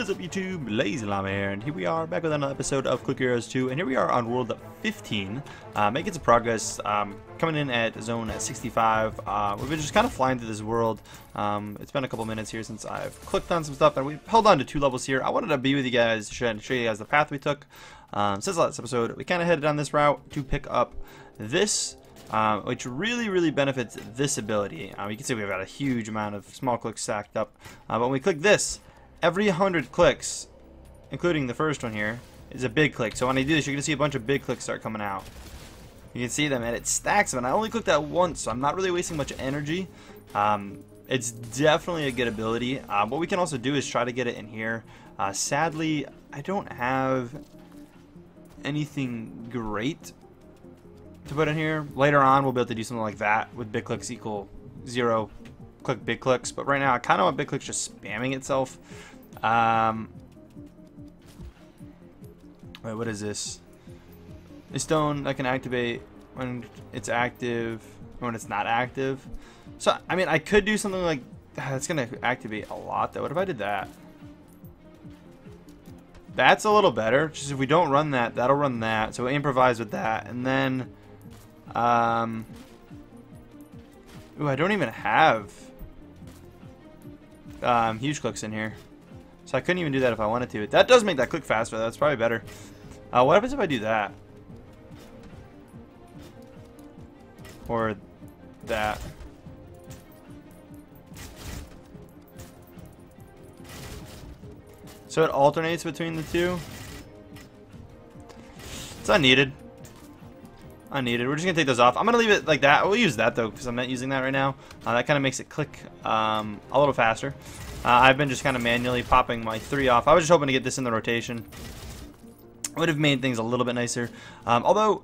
What's up YouTube, LazeeLlama here, and here we are back with another episode of Click Heroes 2, and here we are on world 15, making some progress, coming in at zone 65. We've been just kind of flying through this world. It's been a couple minutes here since I've clicked on some stuff, and we've held on to 2 levels here. I wanted to be with you guys, show you guys the path we took. Since the last episode, we kind of headed on this route to pick up this, which really benefits this ability. You can see we've got a huge amount of small clicks stacked up, but when we click this, every 100 clicks, including the first one here, is a big click. So when I do this, you're going to see a bunch of big clicks start coming out. You can see them, and it stacks them. And I only clicked that once, so I'm not really wasting much energy. It's definitely a good ability. What we can also do is try to get it in here. Sadly, I don't have anything great to put in here. Later on, we'll be able to do something like that with big clicks equal 0 click big clicks. But right now, I kind of want big clicks just spamming itself. Wait, what is this? A stone that can activate when it's active, or when it's not active. So, I mean, I could do something like it's gonna activate a lot though. What if I did that? That's a little better. Just if we don't run that, that'll run that. So we improvise with that, and then, ooh, I don't even have huge clicks in here. So I couldn't even do that if I wanted to. That does make that click faster. That's probably better. What happens if I do that? Or that? So it alternates between the two. It's unneeded. Unneeded. We're just gonna take those off. I'm gonna leave it like that. We'll use that though, because I'm not using that right now. That kind of makes it click a little faster. I've been just kind of manually popping my 3 off. I was just hoping to get this in the rotation. Would have made things a little bit nicer. Although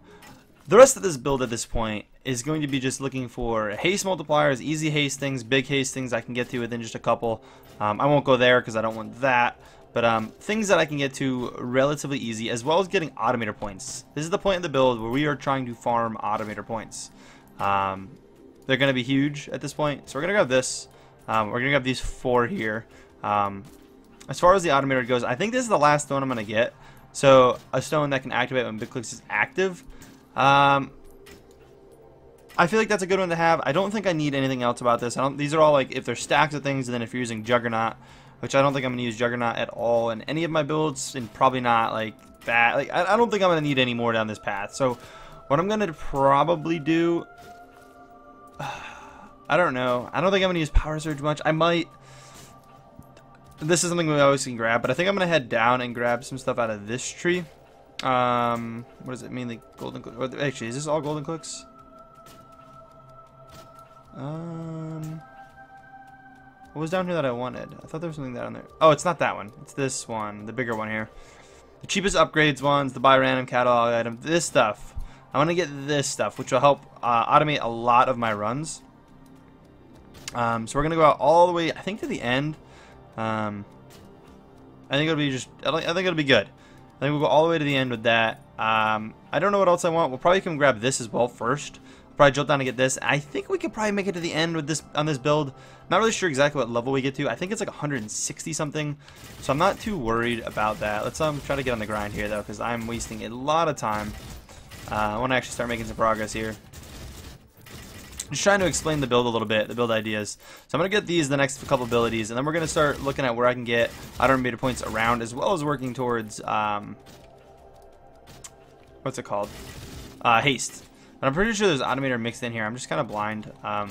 the rest of this build at this point is going to be just looking for haste multipliers, easy haste things, big haste things I can get to within just a couple. I won't go there because I don't want that. But things that I can get to relatively easy, as well as getting automator points. This is the point in the build where we are trying to farm automator points. They're going to be huge at this point. So we're going to grab this. We're going to grab these 4 here. As far as the automator goes, I think this is the last stone I'm going to get. So a stone that can activate when big clicks is active. I feel like that's a good one to have. I don't think I need anything else about this. These are all like if they're stacks of things, and then if you're using Juggernaut, which I don't think I'm going to use Juggernaut at all in any of my builds, and probably not like that. Like I don't think I'm going to need any more down this path. So what I'm going to probably do, I don't know. I don't think I'm going to use Power Surge much. I might. This is something we always can grab, but I think I'm going to head down and grab some stuff out of this tree. What does it mean? The golden clicks? Actually, is this all golden clicks? What was down here that I wanted? I thought there was something down there. Oh, it's not that one. It's this one, the bigger one here. The cheapest upgrades ones, the buy random catalog item, this stuff. I want to get this stuff, which will help automate a lot of my runs. So we're gonna go out all the way, I think, to the end. I think it'll be I think it'll be good. I think we'll go all the way to the end with that. I don't know what else I want. We'll probably come grab this as well first. Probably jump down to get this. I think we could probably make it to the end with this on this build. Not really sure exactly what level we get to. I think it's like 160 something, so I'm not too worried about that. Let's try to get on the grind here though, because I'm wasting a lot of time. I want to actually start making some progress here. Just trying to explain the build a little bit, the build ideas. So I'm gonna get these the next couple abilities, and then we're gonna start looking at where I can get automator points around, as well as working towards what's it called? Haste. But I'm pretty sure there's automator mixed in here. I'm just kind of blind. I'll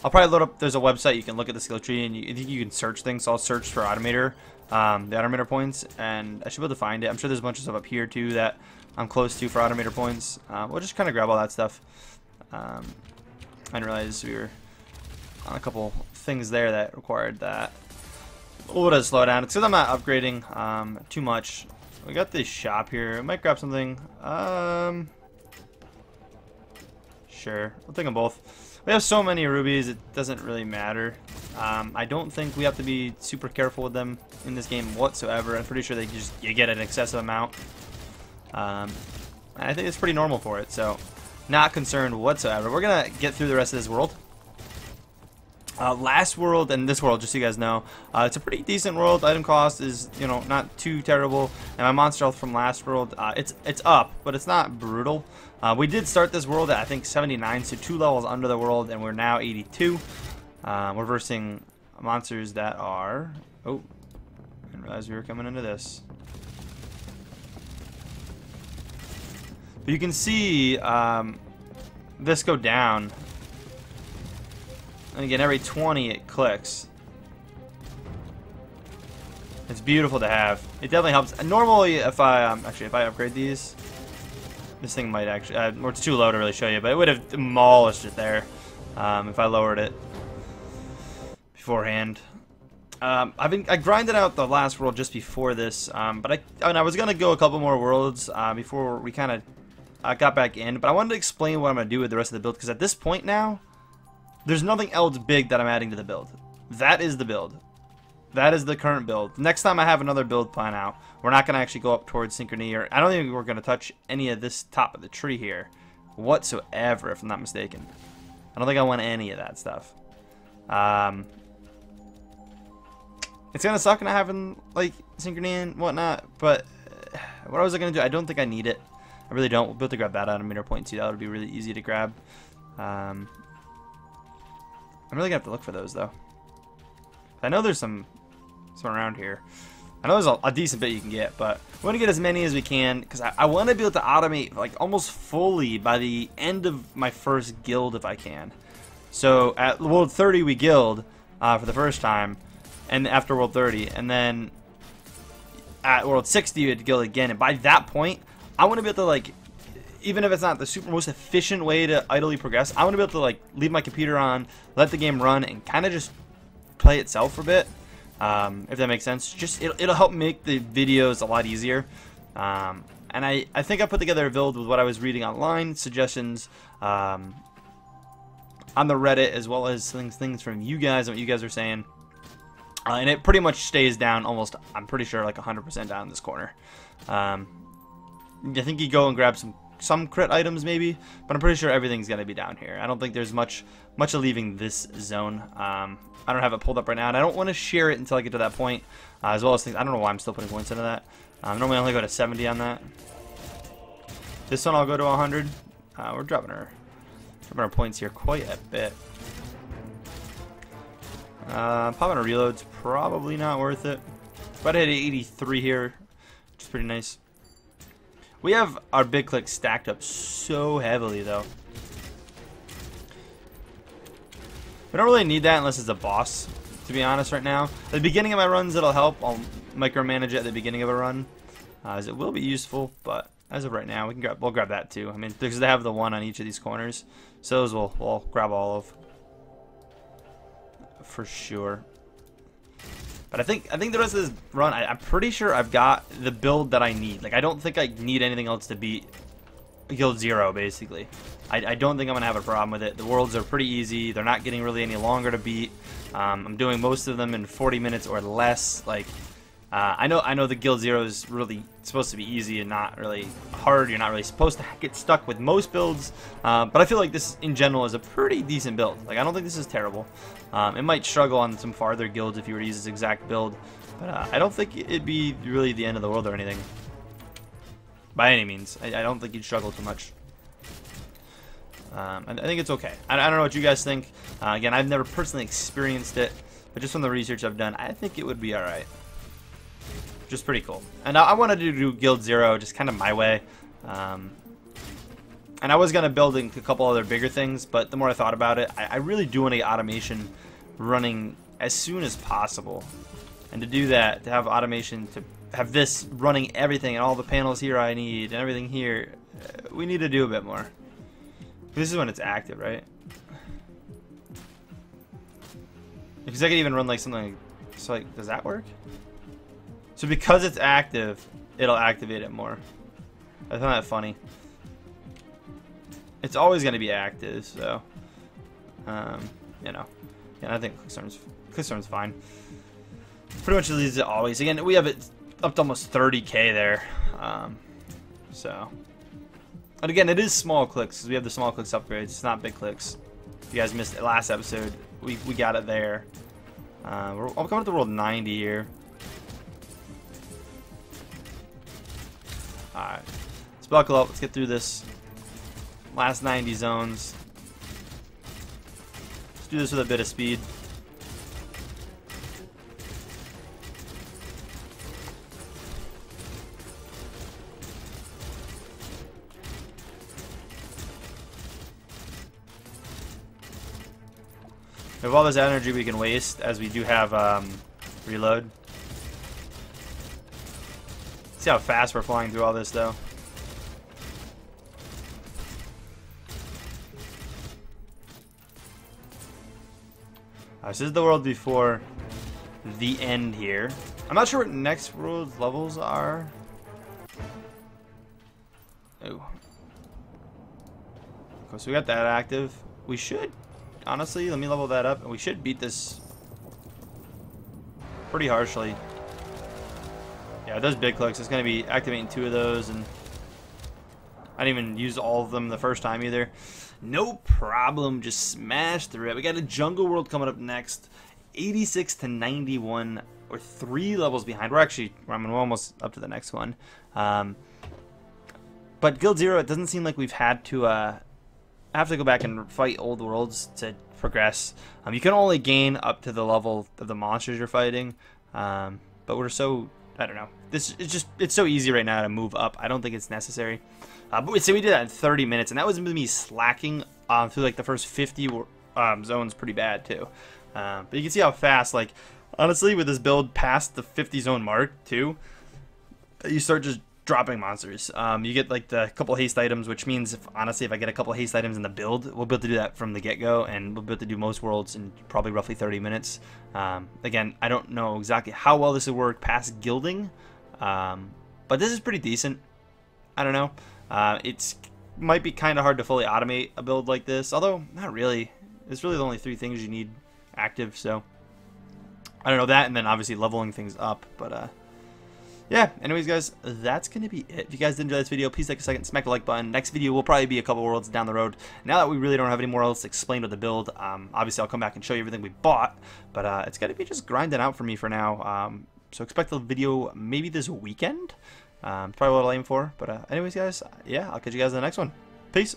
probably load up. There's a website you can look at the skill tree, and I think you can search things. So I'll search for automator, the automator points, and I should be able to find it. I'm sure there's a bunch of stuff up here too that I'm close to for automator points. We'll just kind of grab all that stuff. I didn't realize we were on a couple things there that required that. We'll just slow down. It's because I'm not upgrading too much. We got this shop here. I might grab something. Sure, we'll take them both. We have so many rubies, it doesn't really matter. I don't think we have to be super careful with them in this game whatsoever. I'm pretty sure you get an excessive amount. I think it's pretty normal for it, so not concerned whatsoever. We're gonna get through the rest of this world. Last world and this world, just so you guys know, it's a pretty decent world. Item cost is, you know, not too terrible. And my monster health from last world, it's up, but it's not brutal. We did start this world at, I think, 79, so 2 levels under the world, and we're now 82. We're versing monsters that are... Oh, I didn't realize we were coming into this. But you can see this go down. And again, every 20 it clicks. It's beautiful to have. It definitely helps. And normally, if I actually if I upgrade these, this thing might actually, or it's too low to really show you, but it would have demolished it there if I lowered it beforehand. I grinded out the last world just before this, but I was gonna go a couple more worlds before we kind of got back in. But I wanted to explain what I'm gonna do with the rest of the build, because at this point now, there's nothing else big that I'm adding to the build. That is the build. That is the current build. Next time I have another build plan out, we're not going to actually go up towards Synchrony, or I don't think we're going to touch any of this top of the tree here whatsoever, if I'm not mistaken. I don't think I want any of that stuff. It's going to suck not having, like, Synchrony and whatnot, but what I was going to do, I don't think I need it. I really don't. We'll be able to grab that out of meter point too. That would be really easy to grab. I'm really gonna have to look for those though. I know there's some around here. I know there's a decent bit you can get, but we want to get as many as we can, because I want to be able to automate like almost fully by the end of my first guild if I can. So at World 30 we guild for the first time, and after World 30, and then at World 60 we had to guild again, and by that point I want to be able to, like, even if it's not the super most efficient way to idly progress, I want to be able to, like, leave my computer on, let the game run, and kind of just play itself for a bit, if that makes sense. Just it'll help make the videos a lot easier. And I think I put together a build with what I was reading online, suggestions on the Reddit, as well as things from you guys and what you guys are saying. And it pretty much stays down almost, I'm pretty sure, like 100% down in this corner. I think you go and grab some crit items maybe, but I'm pretty sure everything's gonna be down here. I don't think there's much of leaving this zone. I don't have it pulled up right now, and I don't want to share it until I get to that point, as well as things. I don't know why I'm still putting points into that. Normally I only go to 70 on that. This one I'll go to 100. We're dropping our points here quite a bit. Popping a reload's probably not worth it. But I hit 83 here, which is pretty nice. We have our big clicks stacked up so heavily, though. We don't really need that unless it's a boss, to be honest, right now. At the beginning of my runs, it'll help. I'll micromanage it at the beginning of a run, as it will be useful. But as of right now, we'll grab that too. I mean, because they have the one on each of these corners, so those we'll grab all of for sure. But I think the rest of this run, I'm pretty sure I've got the build that I need. Like, I don't think I need anything else to beat Guild 0, basically. I don't think I'm going to have a problem with it. The worlds are pretty easy. They're not getting really any longer to beat. I'm doing most of them in 40 minutes or less. Like, I know the Guild 0 is really supposed to be easy and not really hard. You're not really supposed to get stuck with most builds. But I feel like this, in general, is a pretty decent build. Like, I don't think this is terrible. It might struggle on some farther guilds if you were to use this exact build. But I don't think it'd be really the end of the world or anything. By any means. I don't think you'd struggle too much. I think it's okay. I don't know what you guys think. Again, I've never personally experienced it. But just from the research I've done, I think it would be alright. Just pretty cool. And I wanted to do Guild 0 just kind of my way. And I was going to build a couple other bigger things, but the more I thought about it, I really do want to get automation running as soon as possible. And to do that, to have automation, to have this running everything and all the panels here I need and everything here, we need to do a bit more. This is when it's active, right? Because I could even run like something like, so like, does that work? So because it's active, it'll activate it more. I find that funny. It's always going to be active, so you know. Yeah, I think Clickstorm's fine. Pretty much leaves it always. Again, we have it up to almost 30k there. So, and again, it is small clicks because we have the small clicks upgrades. It's not big clicks. If you guys missed the last episode, we got it there. I'm coming to world 90 here. Alright. Let's buckle up. Let's get through this last 90 zones. Let's do this with a bit of speed. We have all this energy we can waste, as we do have reload. See how fast we're flying through all this, though. This is the world before the end here. I'm not sure what next world levels are. Oh. Okay, so we got that active. We should, honestly, let me level that up, and we should beat this pretty harshly. Yeah, those big clicks, it's going to be activating 2 of those, and I didn't even use all of them the first time either. No problem, just smash through it. We got a jungle world coming up next. 86 to 91, or 3 levels behind. We're almost up to the next one. But Guild 0, it doesn't seem like we've had to have to go back and fight old worlds to progress. You can only gain up to the level of the monsters you're fighting. But we're so, I don't know. It's so easy right now to move up. I don't think it's necessary. But we did that in 30 minutes, and that was me slacking through like the first 50 zones pretty bad too. But you can see how fast, like, honestly, with this build past the 50 zone mark too, you start just dropping monsters. You get like the couple haste items, which means honestly if I get a couple haste items in the build, we'll be able to do that from the get-go, and we'll be able to do most worlds in probably roughly 30 minutes. Again, I don't know exactly how well this will work past gilding, but this is pretty decent. I don't know. It's might be kind of hard to fully automate a build like this, although not really. It's really the only 3 things you need active, so I don't know that, and then obviously leveling things up. But yeah, anyways guys, that's gonna be it. If you guys did enjoy this video, please take a second, smack the like button. Next video will probably be a couple worlds down the road, now that we really don't have any more else to explain with the build. Obviously I'll come back and show you everything we bought, but it's gonna be just grinding out for me for now. So expect the video maybe this weekend. Probably what I'll aim for. But anyways guys, yeah, I'll catch you guys in the next one. Peace.